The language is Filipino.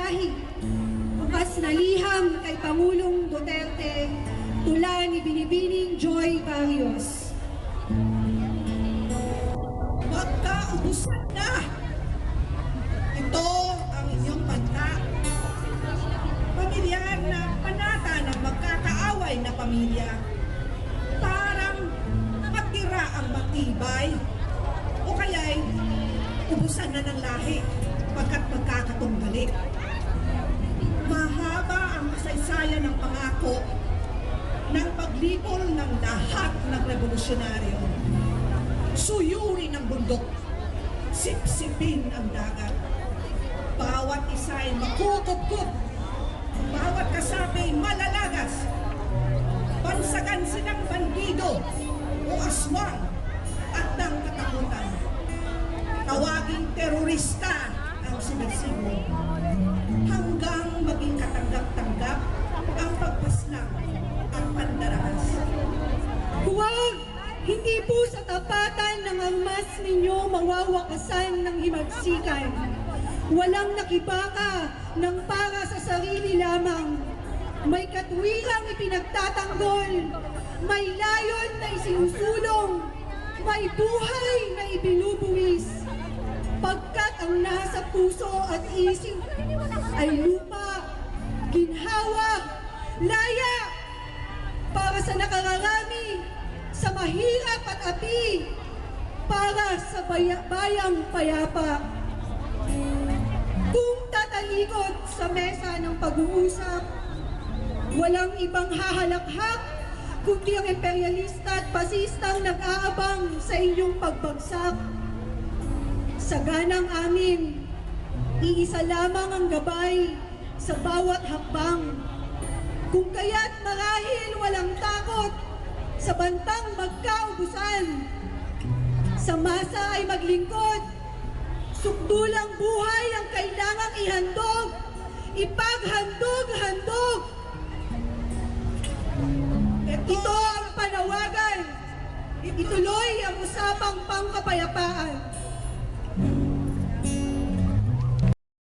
mensahe, bukas na liham kay Pangulong Duterte tula ni Binibining Joy Barrios. Magkaubusan na! Ito ang inyong banta. Pamilyar na panata ng magkakaaway na pamilya. Parang matira ang matibay o kaya'y ubusan na ng lahi pagkat magkakatumbalik. Mahaba ang kasaysayan ng pangako ng paglipol ng lahat ng revolusyonaryo. Suyurin ang bundok, sipsipin ang dagat. Bawat isa'y makukubkub, bawat kasapi malalagas. Bansagan silang bandido o aswang at ng katakutan. Tawaging terorista ang sinersigo hanggang maging katanggap-tanggap ang pagpaslang at pandarahas. Huwag! Hindi po sa tapatan ng armas ninyo mawawakasan ng himagsikan. Walang nakibaka ng para sa sarili lamang. May katwirang ipinagtatanggol, may layon na isinusulong, may buhay na ibinubuwis. Pagkat ang nasa puso at isip ay lupa, ginhawa, laya, para sa nakararami, sa mahirap at api, para sa bayang payapa. Kung tatalikod sa mesa ng pag-uusap, walang ibang hahalakhak kundi ang imperialista at pasistang nag-aabang sa inyong pagbagsak. Sa ganang amin, iisa lamang ang gabay sa bawat hakbang. Kung kaya't marahil walang takot sa bantang magkaubusan. Sa masa ay maglingkod, sukdulang buhay ang kailangang ihandog, ipaghandog-handog. Ito ang panawagan, ituloy ang usapang pangkapayapaan.